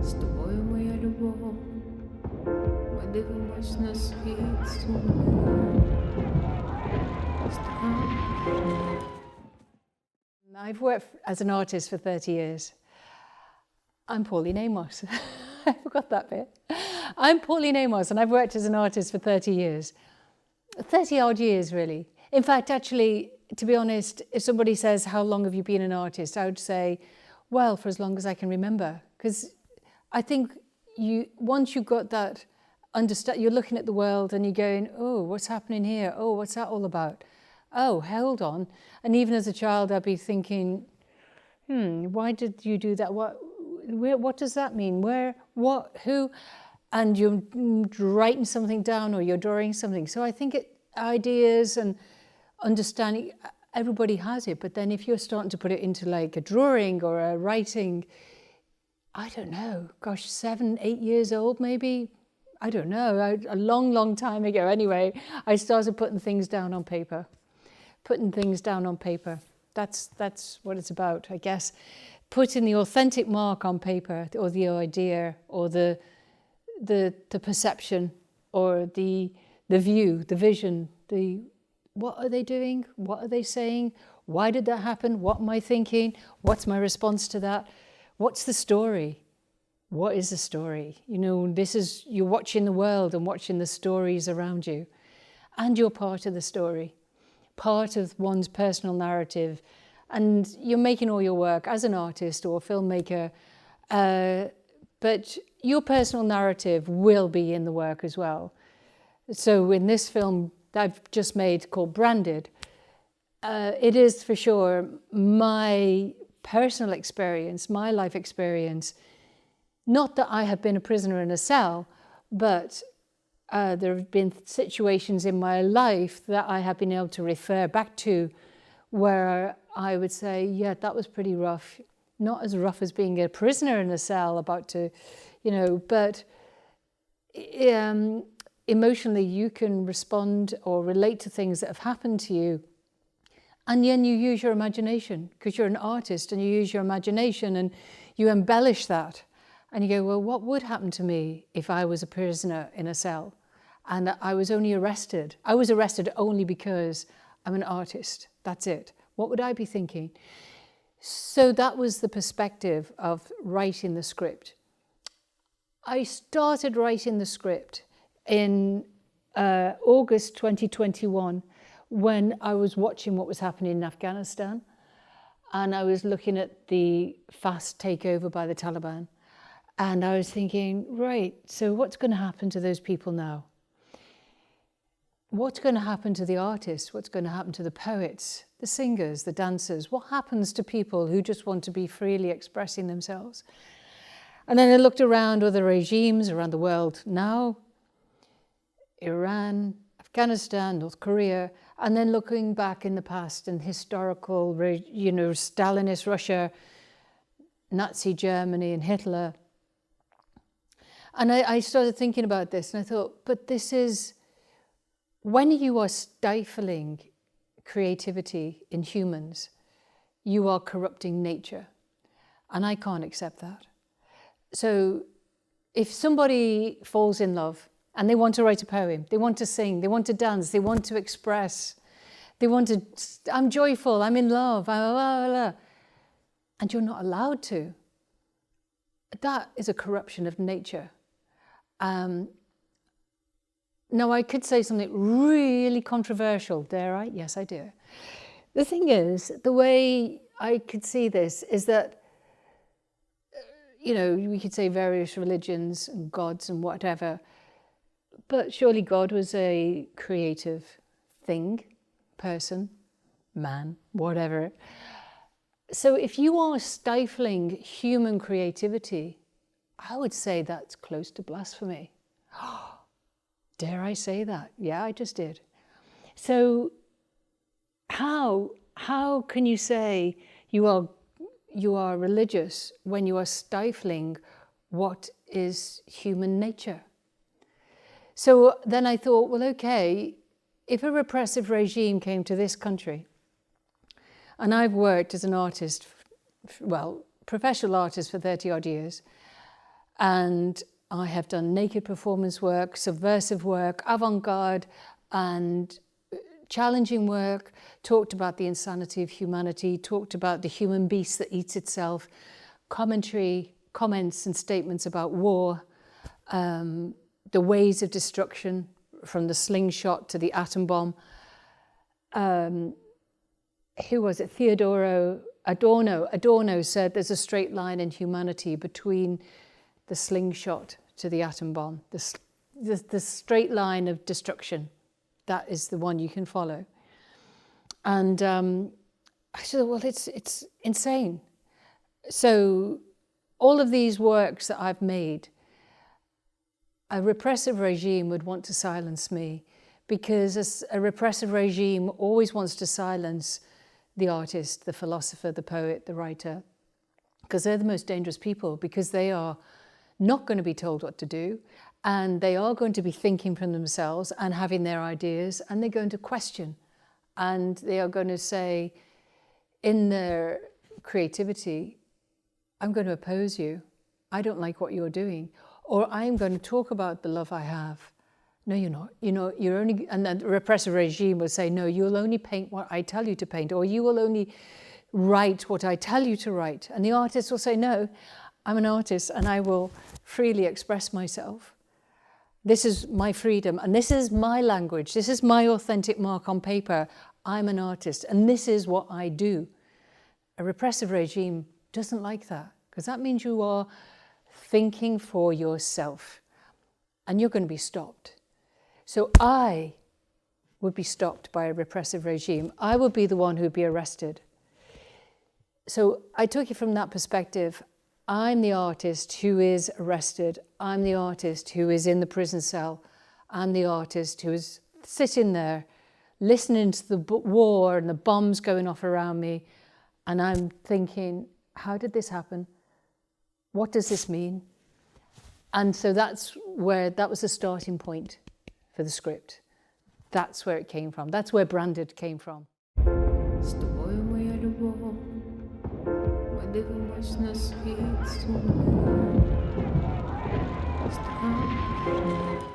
З тобою, моя любов, ми дивимось на світ сумний. I've worked as an artist for 30 years. I'm Pauline Amos. I forgot that bit. I'm Pauline Amos and I've worked as an artist for 30 years. 30 odd years, really. In fact, actually, to be honest, if somebody says, how long have you been an artist? I would say, well, for as long as I can remember. Because I think once you've got that, you're looking at the world and you're going, oh, what's happening here? Oh, what's that all about? Oh, hold on. And even as a child, I'd be thinking, why did you do that? What does that mean? Where, what, who? And you're writing something down or you're drawing something. So I think ideas and understanding, everybody has it. But then if you're starting to put it into like a drawing or a writing, I don't know, gosh, 7, 8 years old maybe? I don't know, a long, long time ago. Anyway, I started putting things down on paper. Putting things down on paper. That's what it's about, I guess. Putting the authentic mark on paper, or the idea, or the perception, or the view, the vision, what are they doing? What are they saying? Why did that happen? What am I thinking? What's my response to that? What's the story? What is the story? You know, you're watching the world and watching the stories around you. And you're part of the story, part of one's personal narrative. And you're making all your work as an artist or a filmmaker, but your personal narrative will be in the work as well. So in this film that I've just made called Branded, it is for sure my personal experience, my life experience. Not that I have been a prisoner in a cell, but there have been situations in my life that I have been able to refer back to where I would say, yeah, that was pretty rough. Not as rough as being a prisoner in a cell about to, you know, but emotionally you can respond or relate to things that have happened to you. And then you use your imagination because you're an artist and you use your imagination and you embellish that. And you go, well, what would happen to me if I was a prisoner in a cell and I was only arrested? I was arrested only because I'm an artist. That's it. What would I be thinking? So that was the perspective of writing the script. I started writing the script in August 2021 when I was watching what was happening in Afghanistan and I was looking at the fast takeover by the Taliban. And I was thinking, right, so what's going to happen to those people now? What's going to happen to the artists? What's going to happen to the poets, the singers, the dancers? What happens to people who just want to be freely expressing themselves? And then I looked around other regimes around the world now, Iran, Afghanistan, North Korea, and then looking back in the past in historical, you know, Stalinist Russia, Nazi Germany and Hitler. And I started thinking about this and I thought, but this is, when you are stifling creativity in humans, you are corrupting nature. And I can't accept that. So if somebody falls in love and they want to write a poem, they want to sing, they want to dance, they want to express, they want to, I'm joyful, I'm in love, blah, blah, blah, and you're not allowed to, that is a corruption of nature. Now, I could say something really controversial, dare I? Yes, I do. The thing is, the way I could see this is that, you know, we could say various religions and gods and whatever, but surely God was a creative thing, person, man, whatever. So if you are stifling human creativity, I would say that's close to blasphemy. Dare I say that? Yeah, I just did. So how can you say you are religious when you are stifling what is human nature? So then I thought, well, okay, if a repressive regime came to this country, and I've worked as an artist, well, professional artist for 30 odd years, And I have done naked performance work, subversive work, avant-garde and challenging work, talked about the insanity of humanity, talked about the human beast that eats itself, commentary, comments and statements about war, the ways of destruction, from the slingshot to the atom bomb. Who was it? Adorno said there's a straight line in humanity between the slingshot to the atom bomb, the straight line of destruction. That is the one you can follow. And I said, well, it's insane. So all of these works that I've made, a repressive regime would want to silence me, because a repressive regime always wants to silence the artist, the philosopher, the poet, the writer, because they're the most dangerous people, because they are not going to be told what to do, and they are going to be thinking for themselves and having their ideas, and they're going to question, and they are going to say in their creativity, I'm going to oppose you, I don't like what you're doing, or I'm going to talk about the love I have. No, you're not. You know, you're only, and the repressive regime will say, no, you'll only paint what I tell you to paint, or you will only write what I tell you to write. And the artist will say, no, I'm an artist and I will freely express myself. This is my freedom and this is my language. This is my authentic mark on paper. I'm an artist and this is what I do. A repressive regime doesn't like that, because that means you are thinking for yourself and you're going to be stopped. So I would be stopped by a repressive regime. I would be the one who'd be arrested. So I took it from that perspective. I'm the artist who is arrested. I'm the artist who is in the prison cell. I'm the artist who is sitting there listening to the war and the bombs going off around me. And I'm thinking, how did this happen? What does this mean? And so that was the starting point for the script. That's where it came from. That's where Branded came from. З тобою моя любов, ми дивимось на світ сумний. Страх.